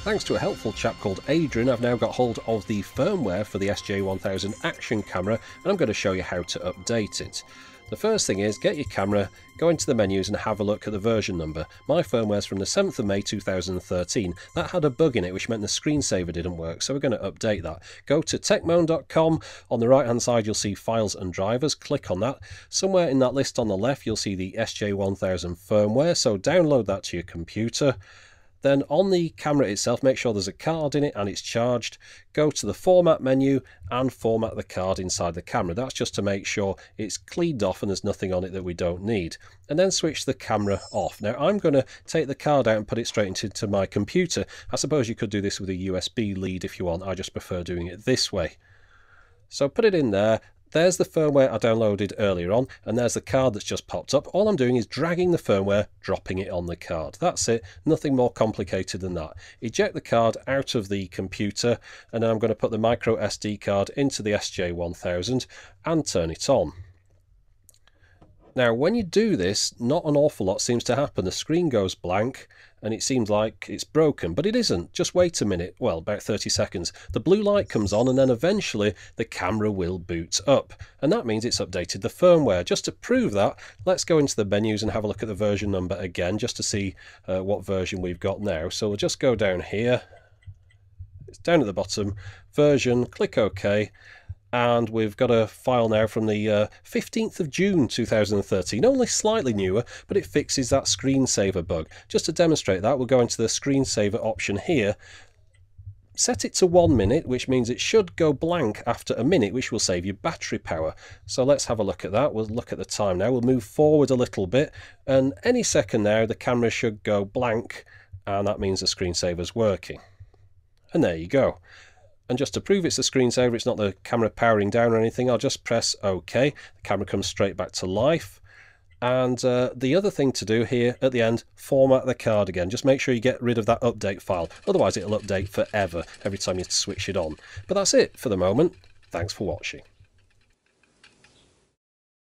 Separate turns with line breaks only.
Thanks to a helpful chap called Adrian, I've now got hold of the firmware for the SJ1000 action camera, and I'm going to show you how to update it. The first thing is, get your camera, go into the menus and have a look at the version number. My firmware's from the 7th of May 2013. That had a bug in it which meant the screensaver didn't work, so we're going to update that. Go to techmoan.com. On the right hand side you'll see files and drivers. Click on that. Somewhere in that list on the left you'll see the SJ1000 firmware, so download that to your computer. Then on the camera itself, make sure there's a card in it and it's charged. Go to the format menu and format the card inside the camera. That's just to make sure it's cleaned off and there's nothing on it that we don't need. And then switch the camera off. Now I'm going to take the card out and put it straight into my computer. I suppose you could do this with a USB lead if you want. I just prefer doing it this way. So put it in there. There's the firmware I downloaded earlier on, and there's the card that's just popped up. All I'm doing is dragging the firmware, dropping it on the card. That's it, nothing more complicated than that. Eject the card out of the computer, and then I'm going to put the micro SD card into the SJ1000 and turn it on. Now when you do this, not an awful lot seems to happen. The screen goes blank and it seems like it's broken, but it isn't. Just wait a minute, well, about 30 seconds. The blue light comes on and then eventually the camera will boot up, and that means it's updated the firmware. Just to prove that, let's go into the menus and have a look at the version number again, just to see what version we've got now. So we'll just go down here, it's down at the bottom, version, click OK. And we've got a file now from the 15th of June 2013, only slightly newer, but it fixes that screensaver bug. Just to demonstrate that, we'll go into the screensaver option here, set it to 1 minute, which means it should go blank after a minute, which will save you battery power. So let's have a look at that. We'll look at the time now. We'll move forward a little bit, and any second now the camera should go blank, and that means the screensaver's working. And there you go. And just to prove it's a screensaver, it's not the camera powering down or anything, I'll just press OK. The camera comes straight back to life. And the other thing to do here at the end, format the card again. Just make sure you get rid of that update file. Otherwise it'll update forever every time you switch it on. But that's it for the moment. Thanks for watching.